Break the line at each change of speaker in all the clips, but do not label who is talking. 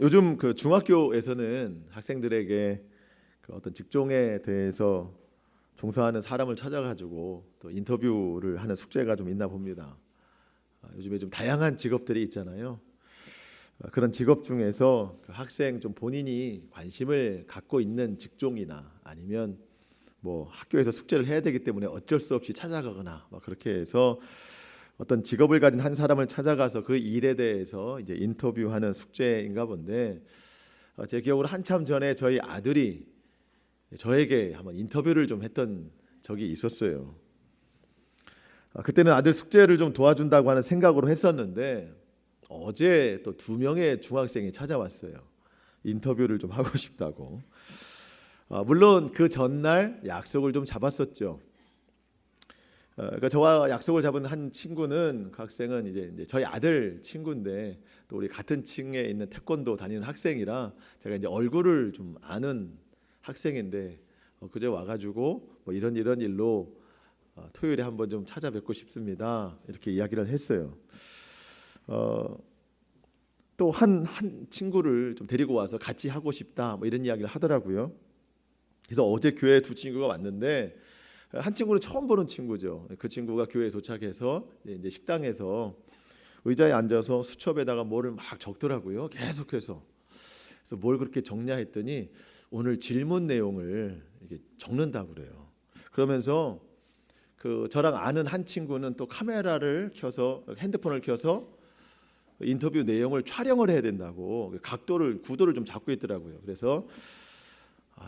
요즘 그 중학교에서는 학생들에게 그 어떤 직종에 대해서 종사하는 사람을 찾아가지고 또 인터뷰를 하는 숙제가 좀 있나 봅니다. 요즘에 좀 다양한 직업들이 있잖아요. 그런 직업 중에서 그 학생 좀 본인이 관심을 갖고 있는 직종이나 아니면 뭐 학교에서 숙제를 해야 되기 때문에 어쩔 수 없이 찾아가거나 막 그렇게 해서 어떤 직업을 가진 한 사람을 찾아가서 그 일에 대해서 이제 인터뷰하는 숙제인가 본데, 제 기억으로 한참 전에 저희 아들이 저에게 한번 인터뷰를 좀 했던 적이 있었어요. 그때는 아들 숙제를 좀 도와준다고 하는 생각으로 했었는데 어제 또 두 명의 중학생이 찾아왔어요. 인터뷰를 좀 하고 싶다고. 물론 그 전날 약속을 좀 잡았었죠. 그러니까 저와 약속을 잡은 한 친구는, 그 학생은 이제 저희 아들 친구인데 또 우리 같은 층에 있는 태권도 다니는 학생이라 제가 이제 얼굴을 좀 아는 학생인데, 그제 와가지고 뭐 이런 일로 토요일에 한번 좀 찾아뵙고 싶습니다, 이렇게 이야기를 했어요. 또 한 친구를 좀 데리고 와서 같이 하고 싶다, 뭐 이런 이야기를 하더라고요. 그래서 어제 교회 두 친구가 왔는데, 한 친구는 처음 보는 친구죠. 그 친구가 교회에 도착해서 이제 식당에서 의자에 앉아서 수첩에다가 뭐를 막 적더라고요. 계속해서. 그래서 뭘 그렇게 적냐 했더니 오늘 질문 내용을 이렇게 적는다고 그래요. 그러면서 그 저랑 아는 한 친구는 또 카메라를 켜서, 핸드폰을 켜서 인터뷰 내용을 촬영을 해야 된다고 구도를 좀 잡고 있더라고요. 그래서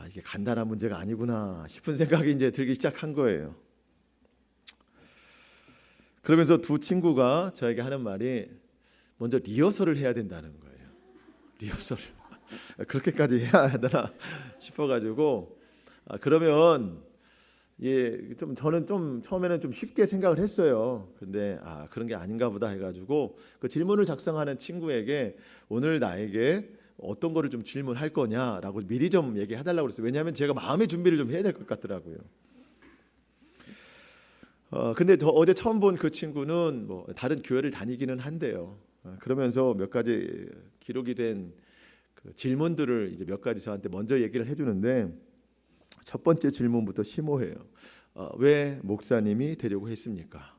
이게 간단한 문제가 아니구나 싶은 생각이 이제 들기 시작한 거예요. 그러면서 두 친구가 저에게 하는 말이 먼저 리허설을 해야 된다는 거예요. 리허설. 그렇게까지 해야 하더라 싶어가지고, 그러면 저는 좀 처음에는 좀 쉽게 생각을 했어요. 근데 그런 게 아닌가 보다 해가지고 그 질문을 작성하는 친구에게 오늘 나에게 어떤 거를 좀 질문할 거냐라고 미리 좀 얘기해달라고 그랬어요. 왜냐하면 제가 마음의 준비를 좀 해야 될 것 같더라고요. 근데 어제 처음 본 그 친구는 뭐 다른 교회를 다니기는 한데요. 그러면서 몇 가지 기록이 된 그 질문들을 이제 몇 가지 저한테 먼저 얘기를 해주는데, 첫 번째 질문부터 심오해요. 왜 목사님이 되려고 했습니까?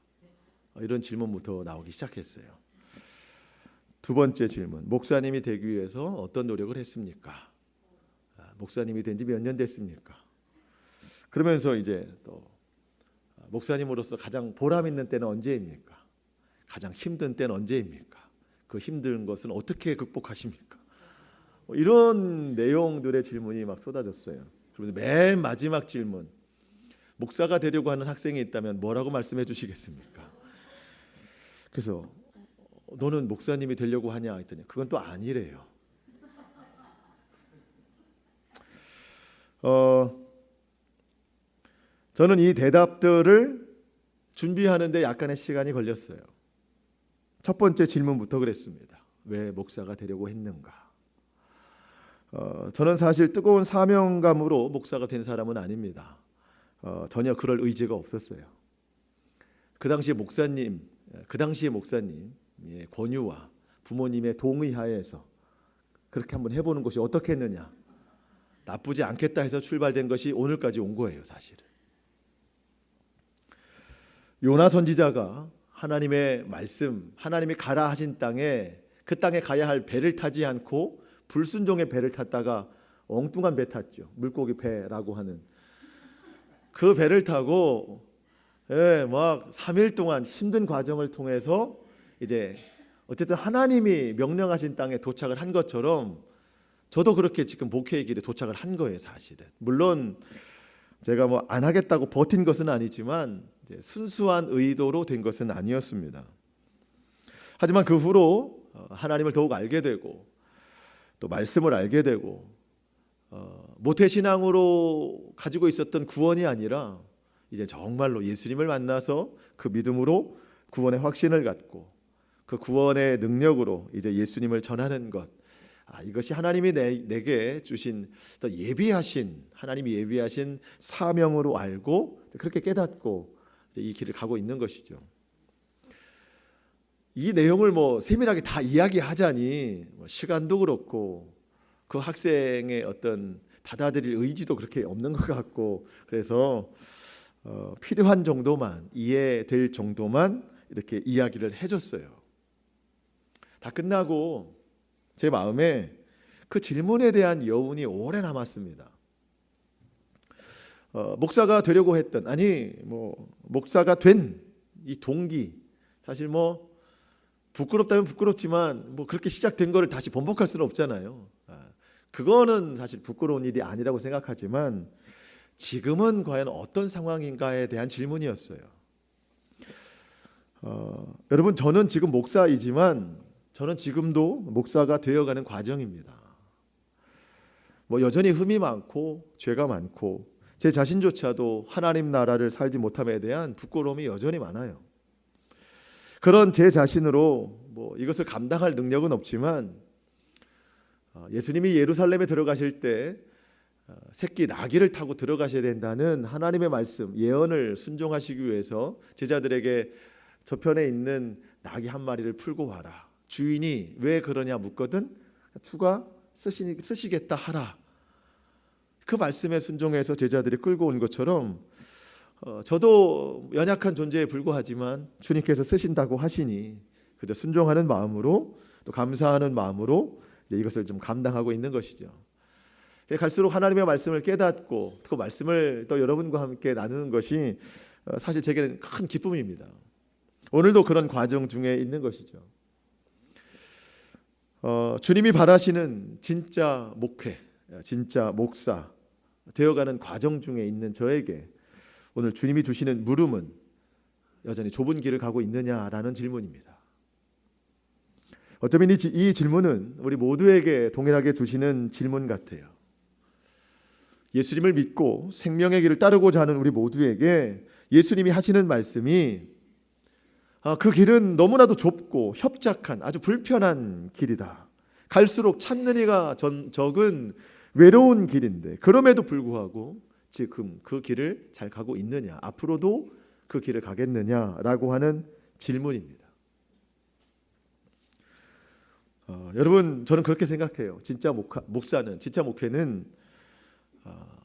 이런 질문부터 나오기 시작했어요. 두 번째 질문, 목사님이 되기 위해서 어떤 노력을 했습니까? 목사님이 된 지 몇 년 됐습니까? 그러면서 이제 또 목사님으로서 가장 보람 있는 때는 언제입니까? 가장 힘든 때는 언제입니까? 그 힘든 것은 어떻게 극복하십니까? 이런 내용들의 질문이 막 쏟아졌어요. 그러면서 맨 마지막 질문, 목사가 되려고 하는 학생이 있다면 뭐라고 말씀해 주시겠습니까? 그래서 너는 목사님이 되려고 하냐 했더니 그건 또 아니래요. 저는 이 대답들을 준비하는데 약간의 시간이 걸렸어요. 첫 번째 질문부터 그랬습니다. 왜 목사가 되려고 했는가? 저는 사실 뜨거운 사명감으로 목사가 된 사람은 아닙니다. 전혀 그럴 의지가 없었어요. 그 당시의 목사님의 권유와 부모님의 동의하에서 그렇게 한번 해보는 것이 어떻겠느냐, 나쁘지 않겠다 해서 출발된 것이 오늘까지 온 거예요. 사실은 요나 선지자가 하나님의 말씀, 하나님이 가라 하신 땅에, 그 땅에 가야 할 배를 타지 않고 불순종의 배를 탔다가 엉뚱한 배 탔죠. 물고기 배라고 하는 그 배를 타고 막 3일 동안 힘든 과정을 통해서 이제 어쨌든 하나님이 명령하신 땅에 도착을 한 것처럼 저도 그렇게 지금 목회의 길에 도착을 한 거예요. 사실은 물론 제가 뭐 안 하겠다고 버틴 것은 아니지만 순수한 의도로 된 것은 아니었습니다. 하지만 그 후로 하나님을 더욱 알게 되고 또 말씀을 알게 되고, 모태신앙으로 가지고 있었던 구원이 아니라 이제 정말로 예수님을 만나서 그 믿음으로 구원의 확신을 갖고 그 구원의 능력으로 이제 예수님을 전하는 것, 이것이 하나님이 내게 주신 또 하나님이 예비하신 사명으로 알고 그렇게 깨닫고 이제 이 길을 가고 있는 것이죠. 이 내용을 뭐 세밀하게 다 이야기하자니 시간도 그렇고 그 학생의 어떤 받아들일 의지도 그렇게 없는 것 같고, 그래서 필요한 정도만, 이해될 정도만 이렇게 이야기를 해줬어요. 다 끝나고 제 마음에 그 질문에 대한 여운이 오래 남았습니다. 목사가 되려고 했던, 아니 목사가 된 이 동기, 사실 부끄럽다면 부끄럽지만 그렇게 시작된 거를 다시 번복할 수는 없잖아요. 그거는 사실 부끄러운 일이 아니라고 생각하지만 지금은 과연 어떤 상황인가에 대한 질문이었어요. 여러분, 저는 지금 목사이지만 저는 지금도 목사가 되어가는 과정입니다. 여전히 흠이 많고 죄가 많고 제 자신조차도 하나님 나라를 살지 못함에 대한 부끄러움이 여전히 많아요. 그런 제 자신으로 이것을 감당할 능력은 없지만 예수님이 예루살렘에 들어가실 때 새끼 나귀를 타고 들어가셔야 된다는 하나님의 말씀, 예언을 순종하시기 위해서 제자들에게 저편에 있는 나귀 한 마리를 풀고 와라. 주인이 왜 그러냐 묻거든 주가 쓰시겠다 하라. 그 말씀에 순종해서 제자들이 끌고 온 것처럼 저도 연약한 존재에 불과하지만 주님께서 쓰신다고 하시니 그저 순종하는 마음으로, 또 감사하는 마음으로 이것을 좀 감당하고 있는 것이죠. 갈수록 하나님의 말씀을 깨닫고 그 말씀을 또 여러분과 함께 나누는 것이 사실 제게는 큰 기쁨입니다. 오늘도 그런 과정 중에 있는 것이죠. 주님이 바라시는 진짜 목회, 진짜 목사 되어가는 과정 중에 있는 저에게 오늘 주님이 주시는 물음은 여전히 좁은 길을 가고 있느냐라는 질문입니다. 어쩌면 이 질문은 우리 모두에게 동일하게 주시는 질문 같아요. 예수님을 믿고 생명의 길을 따르고자 하는 우리 모두에게 예수님이 하시는 말씀이 그 길은 너무나도 좁고 협착한 아주 불편한 길이다. 갈수록 찾는 이가 적은 외로운 길인데 그럼에도 불구하고 지금 그 길을 잘 가고 있느냐, 앞으로도 그 길을 가겠느냐라고 하는 질문입니다. 여러분, 저는 그렇게 생각해요. 진짜 목사는, 진짜 목회는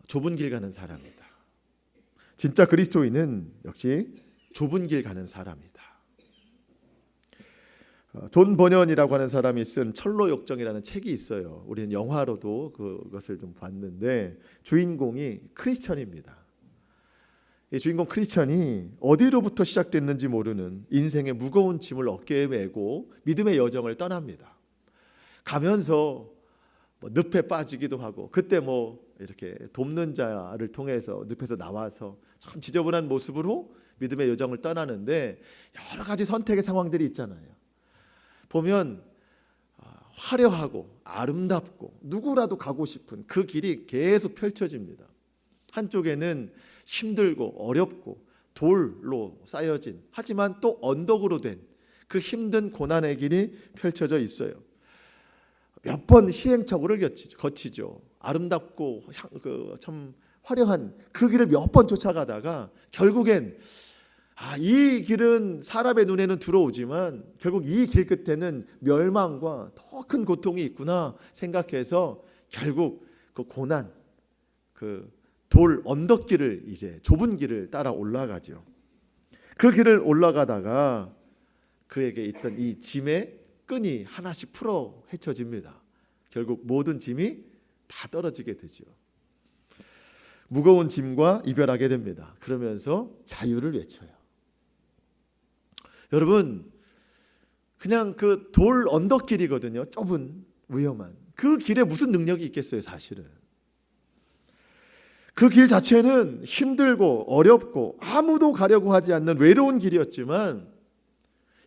좁은 길 가는 사람이다. 진짜 그리스도인은 역시 좁은 길 가는 사람이다. 존 버년이라고 하는 사람이 쓴 철로 역정이라는 책이 있어요. 우리는 영화로도 그것을 좀 봤는데 주인공이 크리스천입니다. 이 주인공 크리스천이 어디로부터 시작됐는지 모르는 인생의 무거운 짐을 어깨에 메고 믿음의 여정을 떠납니다. 가면서 늪에 빠지기도 하고, 그때 이렇게 돕는 자를 통해서 늪에서 나와서 참 지저분한 모습으로 믿음의 여정을 떠나는데 여러 가지 선택의 상황들이 있잖아요. 보면 화려하고 아름답고 누구라도 가고 싶은 그 길이 계속 펼쳐집니다. 한쪽에는 힘들고 어렵고 돌로 쌓여진, 하지만 또 언덕으로 된 그 힘든 고난의 길이 펼쳐져 있어요. 몇 번 시행착오를 거치죠. 아름답고 참 화려한 그 길을 몇 번 쫓아가다가 결국엔 이 길은 사람의 눈에는 들어오지만 결국 이 길 끝에는 멸망과 더 큰 고통이 있구나 생각해서 결국 그 고난, 그 돌 언덕길을, 이제 좁은 길을 따라 올라가죠. 그 길을 올라가다가 그에게 있던 이 짐의 끈이 하나씩 풀어 헤쳐집니다. 결국 모든 짐이 다 떨어지게 되죠. 무거운 짐과 이별하게 됩니다. 그러면서 자유를 외쳐요. 여러분, 그냥 그 돌 언덕길이거든요. 좁은, 위험한 그 길에 무슨 능력이 있겠어요. 사실은 그 길 자체는 힘들고 어렵고 아무도 가려고 하지 않는 외로운 길이었지만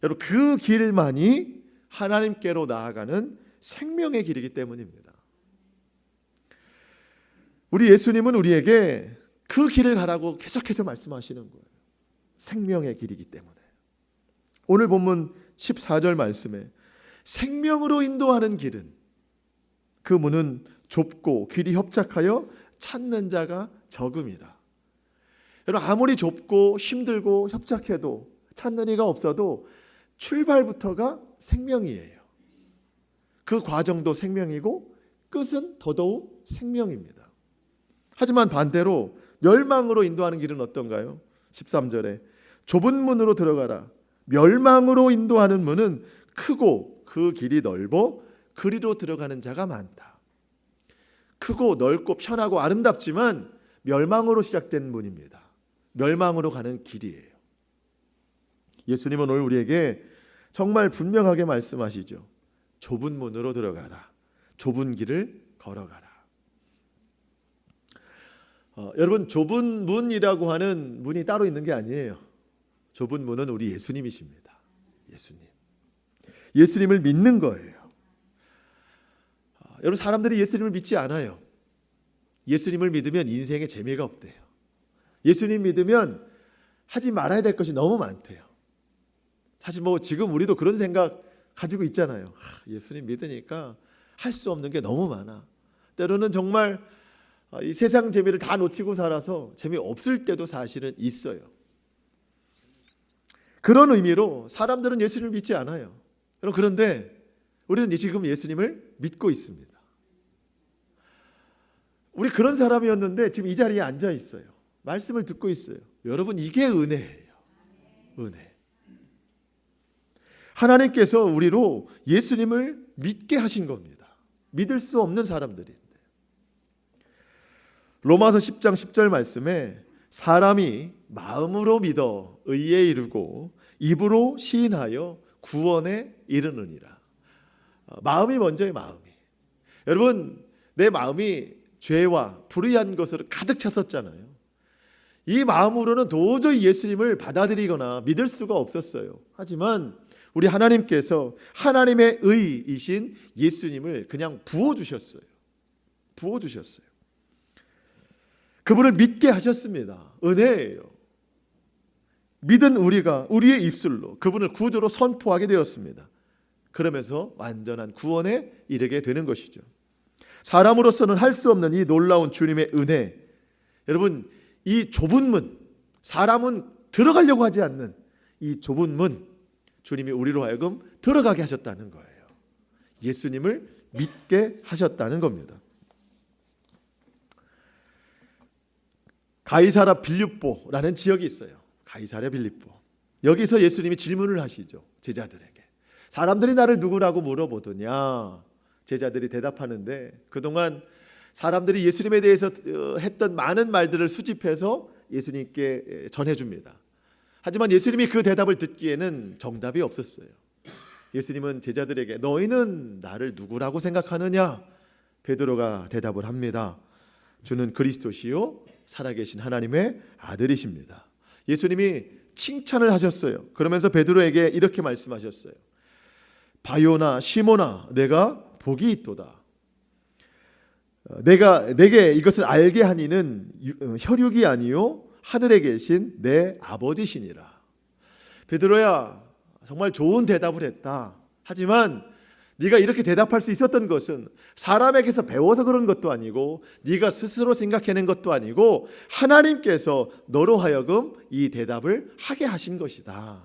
여러분, 그 길만이 하나님께로 나아가는 생명의 길이기 때문입니다. 우리 예수님은 우리에게 그 길을 가라고 계속해서 말씀하시는 거예요. 생명의 길이기 때문에. 오늘 본문 14절 말씀에 생명으로 인도하는 길은, 그 문은 좁고 길이 협착하여 찾는 자가 적음이라. 여러분, 아무리 좁고 힘들고 협착해도 찾는 이가 없어도 출발부터가 생명이에요. 그 과정도 생명이고 끝은 더더욱 생명입니다. 하지만 반대로 멸망으로 인도하는 길은 어떤가요? 13절에 좁은 문으로 들어가라. 멸망으로 인도하는 문은 크고 그 길이 넓어 그리로 들어가는 자가 많다. 크고 넓고 편하고 아름답지만 멸망으로 시작된 문입니다. 멸망으로 가는 길이에요. 예수님은 오늘 우리에게 정말 분명하게 말씀하시죠. 좁은 문으로 들어가라. 좁은 길을 걸어가라. 여러분, 좁은 문이라고 하는 문이 따로 있는 게 아니에요. 좁은 문은 우리 예수님이십니다. 예수님을 믿는 거예요. 여러분, 사람들이 예수님을 믿지 않아요. 예수님을 믿으면 인생에 재미가 없대요. 예수님 믿으면 하지 말아야 될 것이 너무 많대요. 사실 지금 우리도 그런 생각 가지고 있잖아요. 예수님 믿으니까 할 수 없는 게 너무 많아. 때로는 정말 이 세상 재미를 다 놓치고 살아서 재미없을 때도 사실은 있어요. 그런 의미로 사람들은 예수님을 믿지 않아요. 그런데 우리는 지금 예수님을 믿고 있습니다. 우리 그런 사람이었는데 지금 이 자리에 앉아 있어요. 말씀을 듣고 있어요. 여러분, 이게 은혜예요. 은혜. 하나님께서 우리로 예수님을 믿게 하신 겁니다. 믿을 수 없는 사람들인데. 로마서 10장 10절 말씀에 사람이 마음으로 믿어 의에 이르고 입으로 시인하여 구원에 이르느니라. 마음이 먼저의 마음이. 여러분, 내 마음이 죄와 불의한 것으로 가득 찼었잖아요. 이 마음으로는 도저히 예수님을 받아들이거나 믿을 수가 없었어요. 하지만 우리 하나님께서 하나님의 의이신 예수님을 그냥 부어주셨어요. 부어주셨어요. 그분을 믿게 하셨습니다. 은혜예요. 믿은 우리가 우리의 입술로 그분을 구주로 선포하게 되었습니다. 그러면서 완전한 구원에 이르게 되는 것이죠. 사람으로서는 할 수 없는 이 놀라운 주님의 은혜. 여러분, 이 좁은 문, 사람은 들어가려고 하지 않는 이 좁은 문, 주님이 우리로 하여금 들어가게 하셨다는 거예요. 예수님을 믿게 하셨다는 겁니다. 가이사랴 빌립보라는 지역이 있어요. 가이사랴 빌립보. 여기서 예수님이 질문을 하시죠. 제자들에게. 사람들이 나를 누구라고 물어보더냐. 제자들이 대답하는데 그동안 사람들이 예수님에 대해서 했던 많은 말들을 수집해서 예수님께 전해줍니다. 하지만 예수님이 그 대답을 듣기에는 정답이 없었어요. 예수님은 제자들에게 너희는 나를 누구라고 생각하느냐? 베드로가 대답을 합니다. 주는 그리스도시요 살아계신 하나님의 아들이십니다. 예수님이 칭찬을 하셨어요. 그러면서 베드로에게 이렇게 말씀하셨어요. 바요나 시몬아, 내가 복이 있도다. 내게 이것을 알게 하니는 혈육이 아니요 하늘에 계신 내 아버지시니라. 베드로야, 정말 좋은 대답을 했다. 하지만 네가 이렇게 대답할 수 있었던 것은 사람에게서 배워서 그런 것도 아니고 네가 스스로 생각해낸 것도 아니고 하나님께서 너로 하여금 이 대답을 하게 하신 것이다.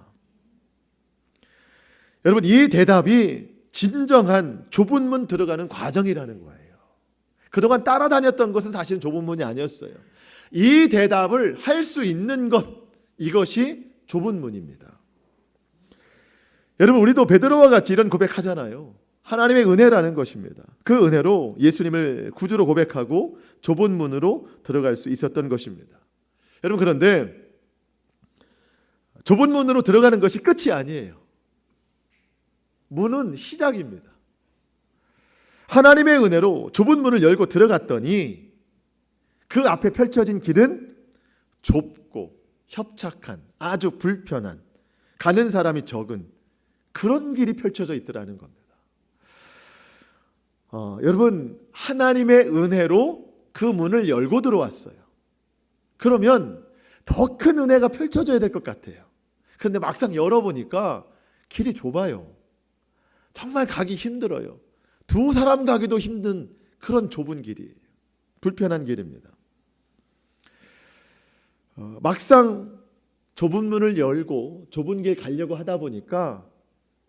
여러분, 이 대답이 진정한 좁은 문 들어가는 과정이라는 거예요. 그동안 따라다녔던 것은 사실은 좁은 문이 아니었어요. 이 대답을 할 수 있는 것, 이것이 좁은 문입니다. 여러분, 우리도 베드로와 같이 이런 고백하잖아요. 하나님의 은혜라는 것입니다. 그 은혜로 예수님을 구주로 고백하고 좁은 문으로 들어갈 수 있었던 것입니다. 여러분, 그런데 좁은 문으로 들어가는 것이 끝이 아니에요. 문은 시작입니다. 하나님의 은혜로 좁은 문을 열고 들어갔더니 그 앞에 펼쳐진 길은 좁고 협착한, 아주 불편한, 가는 사람이 적은 그런 길이 펼쳐져 있더라는 겁니다. 여러분, 하나님의 은혜로 그 문을 열고 들어왔어요. 그러면 더 큰 은혜가 펼쳐져야 될 것 같아요. 그런데 막상 열어보니까 길이 좁아요. 정말 가기 힘들어요. 두 사람 가기도 힘든 그런 좁은 길이에요. 불편한 길입니다. 막상 좁은 문을 열고 좁은 길 가려고 하다 보니까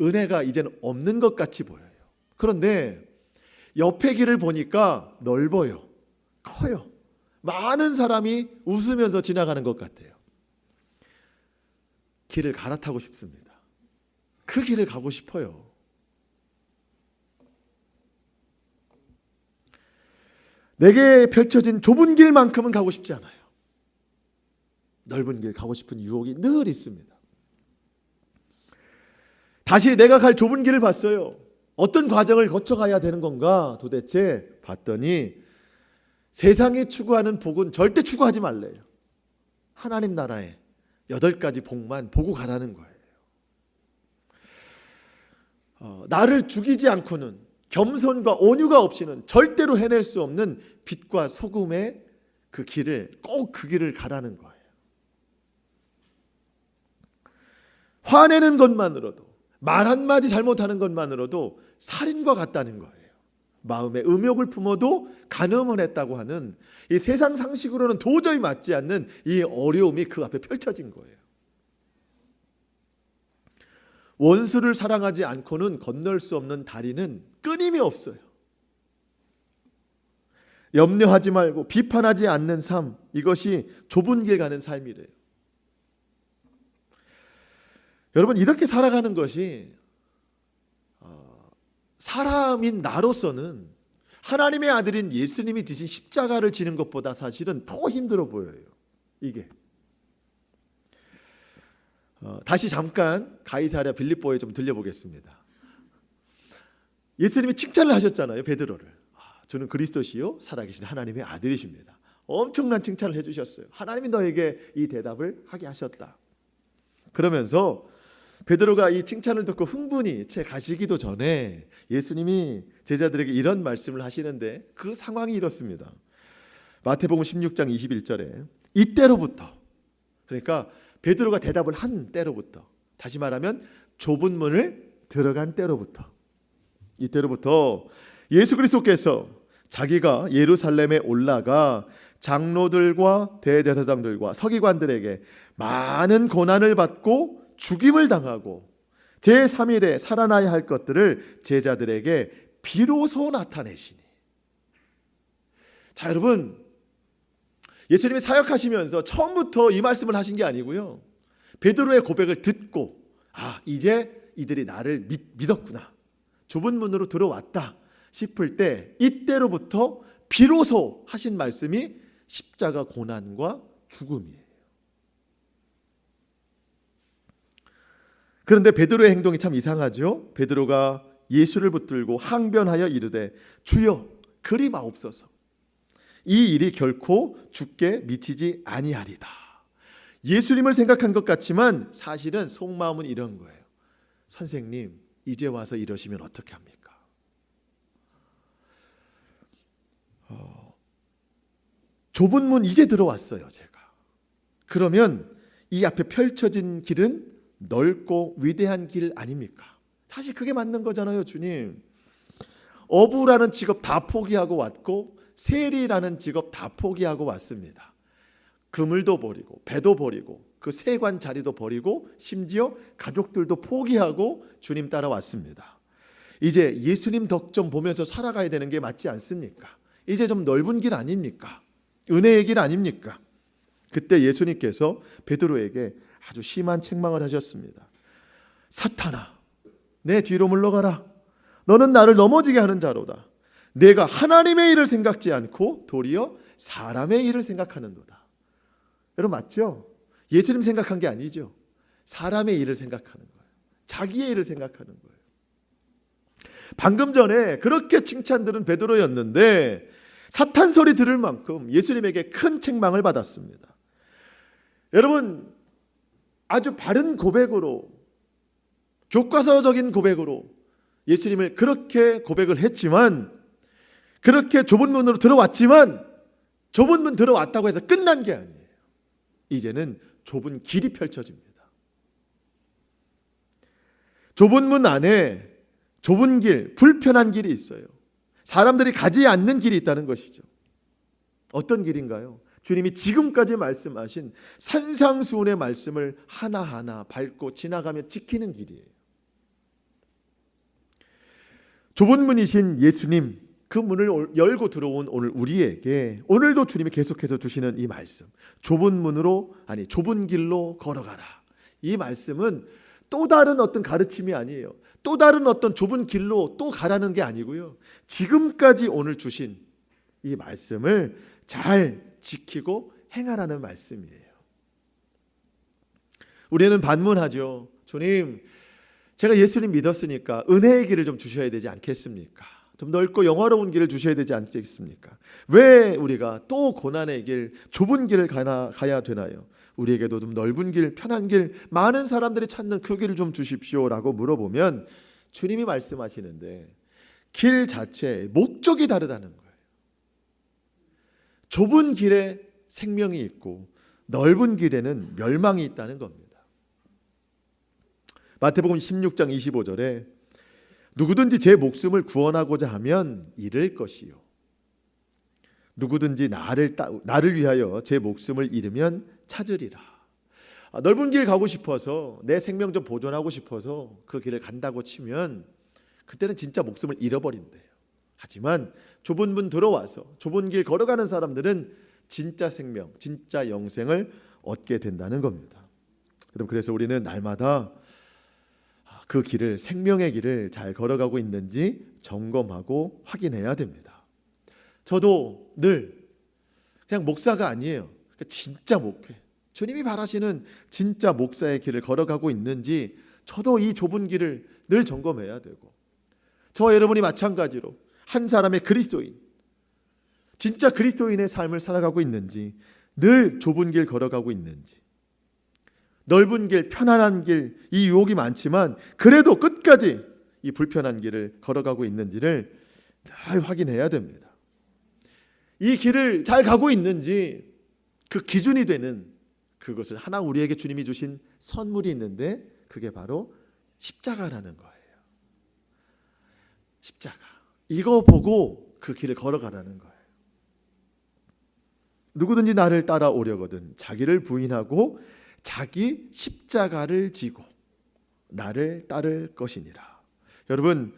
은혜가 이제는 없는 것 같이 보여요. 그런데 옆의 길을 보니까 넓어요. 커요. 많은 사람이 웃으면서 지나가는 것 같아요. 길을 갈아타고 싶습니다. 그 길을 가고 싶어요. 내게 펼쳐진 좁은 길만큼은 가고 싶지 않아요. 넓은 길 가고 싶은 유혹이 늘 있습니다. 다시 내가 갈 좁은 길을 봤어요. 어떤 과정을 거쳐가야 되는 건가 도대체 봤더니 세상이 추구하는 복은 절대 추구하지 말래요. 하나님 나라의 8가지 복만 보고 가라는 거예요. 나를 죽이지 않고는, 겸손과 온유가 없이는 절대로 해낼 수 없는 빛과 소금의 그 길을, 꼭 그 길을 가라는 거예요. 화내는 것만으로도, 말 한마디 잘못하는 것만으로도 살인과 같다는 거예요. 마음에 음욕을 품어도 간음을 했다고 하는 이 세상 상식으로는 도저히 맞지 않는 이 어려움이 그 앞에 펼쳐진 거예요. 원수를 사랑하지 않고는 건널 수 없는 다리는 끊임이 없어요. 염려하지 말고 비판하지 않는 삶, 이것이 좁은 길 가는 삶이래요. 여러분, 이렇게 살아가는 것이 사람인 나로서는 하나님의 아들인 예수님이 지신 십자가를 지는 것보다 사실은 더 힘들어 보여요. 이게 다시 잠깐 가이사랴 빌립보에 좀 들려보겠습니다. 예수님이 칭찬을 하셨잖아요. 베드로를. 주는 그리스도시요 살아계신 하나님의 아들이십니다. 엄청난 칭찬을 해주셨어요. 하나님이 너에게 이 대답을 하게 하셨다. 그러면서 베드로가 이 칭찬을 듣고 흥분이 채 가시기도 전에 예수님이 제자들에게 이런 말씀을 하시는데 그 상황이 이렇습니다. 마태복음 16장 21절에 이때로부터, 그러니까 베드로가 대답을 한 때로부터, 다시 말하면 좁은 문을 들어간 때로부터, 이때로부터 예수 그리스도께서 자기가 예루살렘에 올라가 장로들과 대제사장들과 서기관들에게 많은 고난을 받고 죽임을 당하고 제3일에 살아나야 할 것들을 제자들에게 비로소 나타내시니. 자, 여러분, 예수님이 사역하시면서 처음부터 이 말씀을 하신 게 아니고요. 베드로의 고백을 듣고 이제 이들이 나를 믿었구나, 좁은 문으로 들어왔다 싶을 때 이때로부터 비로소 하신 말씀이 십자가 고난과 죽음이에요. 그런데 베드로의 행동이 참 이상하죠. 베드로가 예수를 붙들고 항변하여 이르되 주여 그리 마옵소서, 이 일이 결코 주께 미치지 아니하리다. 예수님을 생각한 것 같지만 사실은 속마음은 이런 거예요. 선생님, 이제 와서 이러시면 어떻게 합니까? 좁은 문 이제 들어왔어요, 제가. 그러면 이 앞에 펼쳐진 길은 넓고 위대한 길 아닙니까? 사실 그게 맞는 거잖아요, 주님. 어부라는 직업 다 포기하고 왔고 세리라는 직업 다 포기하고 왔습니다. 그물도 버리고 배도 버리고 그 세관 자리도 버리고 심지어 가족들도 포기하고 주님 따라왔습니다. 이제 예수님 덕 좀 보면서 살아가야 되는 게 맞지 않습니까? 이제 좀 넓은 길 아닙니까? 은혜의 길 아닙니까? 그때 예수님께서 베드로에게 아주 심한 책망을 하셨습니다. 사탄아, 내 뒤로 물러가라. 너는 나를 넘어지게 하는 자로다. 내가 하나님의 일을 생각지 않고 도리어 사람의 일을 생각하는도다. 여러분, 맞죠? 예수님 생각한 게 아니죠. 사람의 일을 생각하는 거예요. 자기의 일을 생각하는 거예요. 방금 전에 그렇게 칭찬 들은 베드로였는데 사탄 소리 들을 만큼 예수님에게 큰 책망을 받았습니다. 여러분, 아주 바른 고백으로, 교과서적인 고백으로 예수님을 그렇게 고백을 했지만, 그렇게 좁은 문으로 들어왔지만 좁은 문 들어왔다고 해서 끝난 게 아니에요. 이제는 좁은 길이 펼쳐집니다. 좁은 문 안에 좁은 길, 불편한 길이 있어요. 사람들이 가지 않는 길이 있다는 것이죠. 어떤 길인가요? 주님이 지금까지 말씀하신 산상수훈의 말씀을 하나하나 밟고 지나가며 지키는 길이에요. 좁은 문이신 예수님, 그 문을 열고 들어온 오늘 우리에게 오늘도 주님이 계속해서 주시는 이 말씀, 좁은 길로 걸어가라. 이 말씀은 또 다른 어떤 가르침이 아니에요. 또 다른 어떤 좁은 길로 또 가라는 게 아니고요. 지금까지 오늘 주신 이 말씀을 잘 지키고 행하라는 말씀이에요. 우리는 반문하죠. 주님, 제가 예수님 믿었으니까 은혜의 길을 좀 주셔야 되지 않겠습니까? 좀 넓고 영화로운 길을 주셔야 되지 않겠습니까? 왜 우리가 또 고난의 길, 좁은 길을 가야 되나요? 우리에게도 좀 넓은 길, 편한 길, 많은 사람들이 찾는 그 길을 좀 주십시오라고 물어보면 주님이 말씀하시는데 길 자체의 목적이 다르다는 거예요. 좁은 길에 생명이 있고 넓은 길에는 멸망이 있다는 겁니다. 마태복음 16장 25절에 누구든지 제 목숨을 구원하고자 하면 잃을 것이요, 누구든지 나를 위하여 제 목숨을 잃으면 찾으리라. 넓은 길 가고 싶어서, 내 생명 좀 보존하고 싶어서 그 길을 간다고 치면 그때는 진짜 목숨을 잃어버린대요. 하지만 좁은 문 들어와서 좁은 길 걸어가는 사람들은 진짜 생명, 진짜 영생을 얻게 된다는 겁니다. 여러분, 그래서 우리는 날마다 그 길을, 생명의 길을 잘 걸어가고 있는지 점검하고 확인해야 됩니다. 저도 늘 그냥 목사가 아니에요. 진짜 목회, 주님이 바라시는 진짜 목사의 길을 걸어가고 있는지 저도 이 좁은 길을 늘 점검해야 되고, 저와 여러분이 마찬가지로 한 사람의 그리스도인, 진짜 그리스도인의 삶을 살아가고 있는지, 늘 좁은 길 걸어가고 있는지, 넓은 길, 편안한 길, 이 유혹이 많지만 그래도 끝까지 이 불편한 길을 걸어가고 있는지를 잘 확인해야 됩니다. 이 길을 잘 가고 있는지 그 기준이 되는 그것을 하나 우리에게 주님이 주신 선물이 있는데 그게 바로 십자가라는 거예요. 십자가. 이거 보고 그 길을 걸어가라는 거예요. 누구든지 나를 따라오려거든 자기를 부인하고 자기 십자가를 지고 나를 따를 것이니라. 여러분,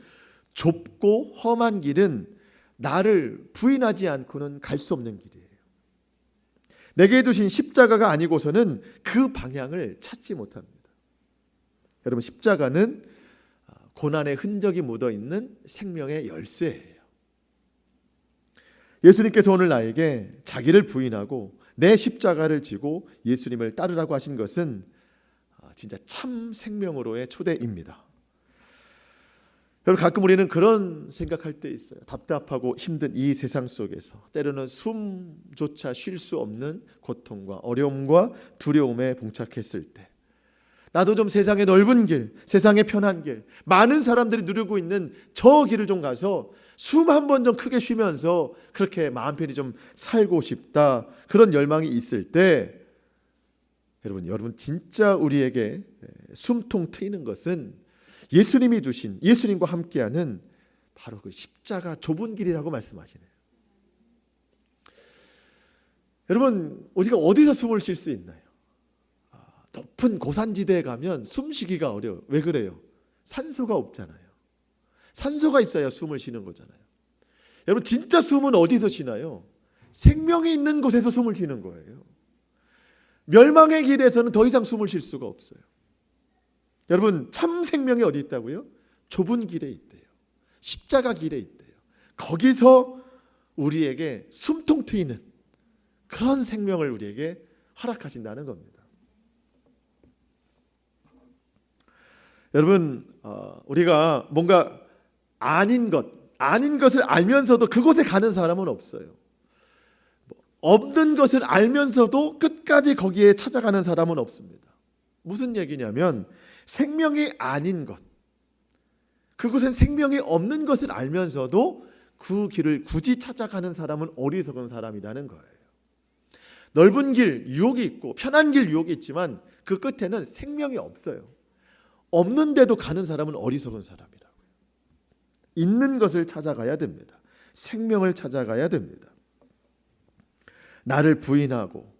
좁고 험한 길은 나를 부인하지 않고는 갈 수 없는 길이에요. 내게 두신 십자가가 아니고서는 그 방향을 찾지 못합니다. 여러분, 십자가는 고난의 흔적이 묻어있는 생명의 열쇠예요. 예수님께서 오늘 나에게 자기를 부인하고 내 십자가를 지고 예수님을 따르라고 하신 것은 진짜 참 생명으로의 초대입니다. 여러분, 가끔 우리는 그런 생각할 때 있어요. 답답하고 힘든 이 세상 속에서 때로는 숨조차 쉴 수 없는 고통과 어려움과 두려움에 봉착했을 때, 나도 좀 세상의 넓은 길, 세상의 편한 길, 많은 사람들이 누리고 있는 저 길을 좀 가서 숨 한 번 좀 크게 쉬면서 그렇게 마음 편히 좀 살고 싶다, 그런 열망이 있을 때, 여러분 진짜 우리에게 숨통 트이는 것은 예수님이 주신, 예수님과 함께하는 바로 그 십자가, 좁은 길이라고 말씀하시네요. 여러분, 우리가 어디서 숨을 쉴 수 있나요? 높은 고산지대에 가면 숨쉬기가 어려워요. 왜 그래요? 산소가 없잖아요. 산소가 있어야 숨을 쉬는 거잖아요. 여러분, 진짜 숨은 어디서 쉬나요? 생명이 있는 곳에서 숨을 쉬는 거예요. 멸망의 길에서는 더 이상 숨을 쉴 수가 없어요. 여러분, 참 생명이 어디 있다고요? 좁은 길에 있대요. 십자가 길에 있대요. 거기서 우리에게 숨통 트이는 그런 생명을 우리에게 허락하신다는 겁니다. 여러분, 우리가 뭔가 아닌 것을 알면서도 그곳에 가는 사람은 없어요. 없는 것을 알면서도 끝까지 거기에 찾아가는 사람은 없습니다. 무슨 얘기냐면, 생명이 아닌 것, 그곳엔 생명이 없는 것을 알면서도 그 길을 굳이 찾아가는 사람은 어리석은 사람이라는 거예요. 넓은 길 유혹이 있고 편한 길 유혹이 있지만 그 끝에는 생명이 없어요. 없는데도 가는 사람은 어리석은 사람이라고요. 있는 것을 찾아가야 됩니다. 생명을 찾아가야 됩니다. 나를 부인하고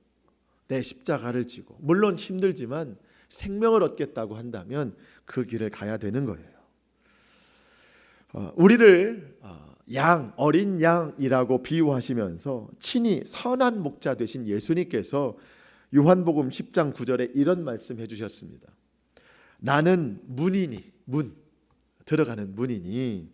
내 십자가를 지고, 물론 힘들지만 생명을 얻겠다고 한다면 그 길을 가야 되는 거예요. 우리를 어린 양이라고 비유하시면서 친히 선한 목자 되신 예수님께서 요한복음 10장 9절에 이런 말씀 해주셨습니다. 나는 문이니, 들어가는 문이니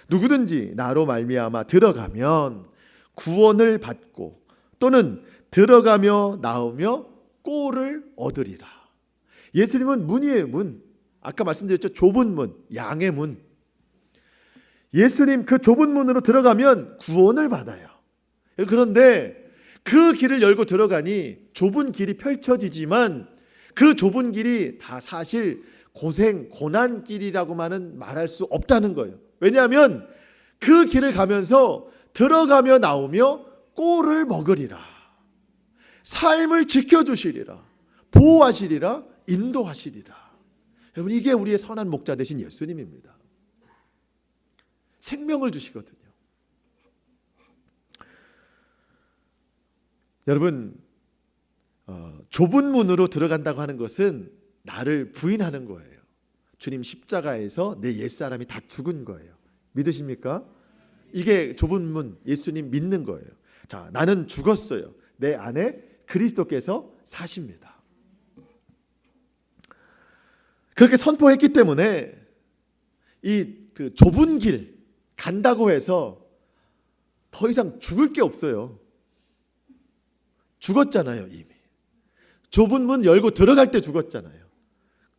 누구든지 나로 말미암아 들어가면 구원을 받고 또는 들어가며 나오며 꼴을 얻으리라. 예수님은 문이에요. 문. 아까 말씀드렸죠. 좁은 문, 양의 문. 예수님 그 좁은 문으로 들어가면 구원을 받아요. 그런데 그 길을 열고 들어가니 좁은 길이 펼쳐지지만 그 좁은 길이 다 사실 고난 길이라고만은 말할 수 없다는 거예요. 왜냐하면 그 길을 가면서 들어가며 나오며 꼴을 먹으리라. 삶을 지켜주시리라. 보호하시리라. 인도하시리라. 여러분, 이게 우리의 선한 목자 되신 예수님입니다. 생명을 주시거든요. 여러분, 좁은 문으로 들어간다고 하는 것은 나를 부인하는 거예요. 주님 십자가에서 내 옛사람이 다 죽은 거예요. 믿으십니까? 이게 좁은 문, 예수님 믿는 거예요. 자, 나는 죽었어요. 내 안에 그리스도께서 사십니다. 그렇게 선포했기 때문에 그 좁은 길 간다고 해서 더 이상 죽을 게 없어요. 죽었잖아요, 이미. 좁은 문 열고 들어갈 때 죽었잖아요.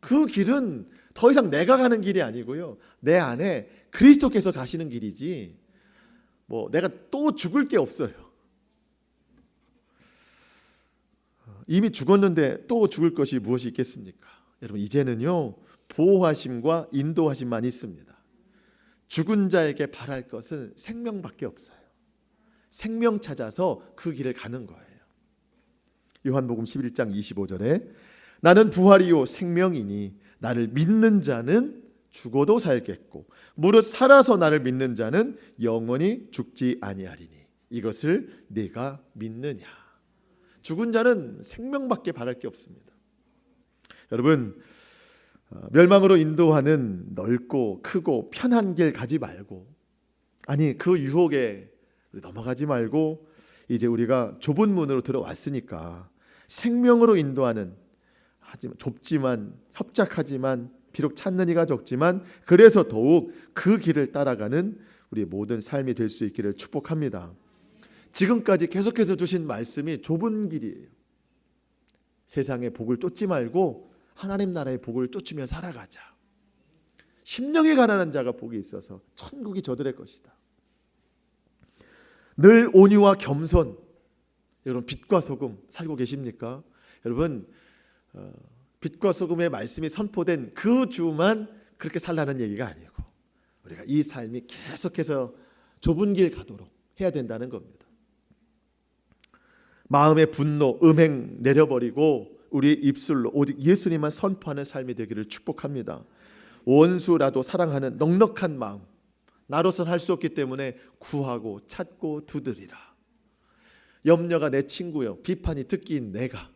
그 길은 더 이상 내가 가는 길이 아니고요. 내 안에 그리스도께서 가시는 길이지 내가 또 죽을 게 없어요. 이미 죽었는데 또 죽을 것이 무엇이 있겠습니까? 여러분, 이제는요, 보호하심과 인도하심만 있습니다. 죽은 자에게 바랄 것은 생명밖에 없어요. 생명 찾아서 그 길을 가는 거예요. 요한복음 11장 25절에 나는 부활이요 생명이니 나를 믿는 자는 죽어도 살겠고 무릇 살아서 나를 믿는 자는 영원히 죽지 아니하리니 이것을 네가 믿느냐. 죽은 자는 생명밖에 바랄 게 없습니다. 여러분, 멸망으로 인도하는 넓고 크고 편한 길 가지 말고, 아니 그 유혹에 넘어가지 말고 이제 우리가 좁은 문으로 들어왔으니까 생명으로 인도하는, 좁지만 협착하지만 비록 찾는 이가 적지만 그래서 더욱 그 길을 따라가는 우리 모든 삶이 될 수 있기를 축복합니다. 지금까지 계속해서 주신 말씀이 좁은 길이에요. 세상의 복을 쫓지 말고 하나님 나라의 복을 쫓으며 살아가자. 심령이 가난한 자가 복이 있어서 천국이 저들의 것이다. 늘 온유와 겸손. 여러분, 빛과 소금 살고 계십니까? 여러분, 빛과 소금의 말씀이 선포된 그 주만 그렇게 살라는 얘기가 아니고 우리가 이 삶이 계속해서 좁은 길 가도록 해야 된다는 겁니다. 마음의 분노, 음행 내려버리고 우리 입술로 오직 예수님만 선포하는 삶이 되기를 축복합니다. 원수라도 사랑하는 넉넉한 마음, 나로선 할 수 없기 때문에 구하고 찾고 두드리라. 염려가 내 친구요, 비판이 듣기인 내가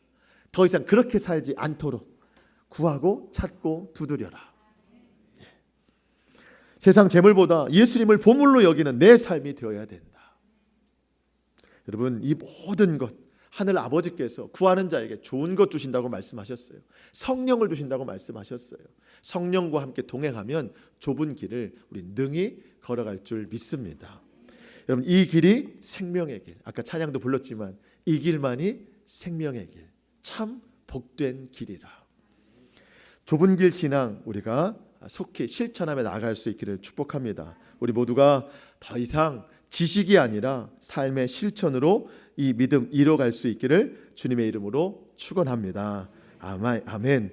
더 이상 그렇게 살지 않도록 구하고 찾고 두드려라. 세상 재물보다 예수님을 보물로 여기는 내 삶이 되어야 된다. 여러분, 이 모든 것 하늘 아버지께서 구하는 자에게 좋은 것 주신다고 말씀하셨어요. 성령을 주신다고 말씀하셨어요. 성령과 함께 동행하면 좁은 길을 우리 능히 걸어갈 줄 믿습니다. 여러분, 이 길이 생명의 길. 아까 찬양도 불렀지만 이 길만이 생명의 길. 참 복된 길이라. 좁은 길 신앙 우리가 속히 실천하며 나아갈 수 있기를 축복합니다. 우리 모두가 더 이상 지식이 아니라 삶의 실천으로 이 믿음 이뤄갈 수 있기를 주님의 이름으로 축원합니다. 아멘.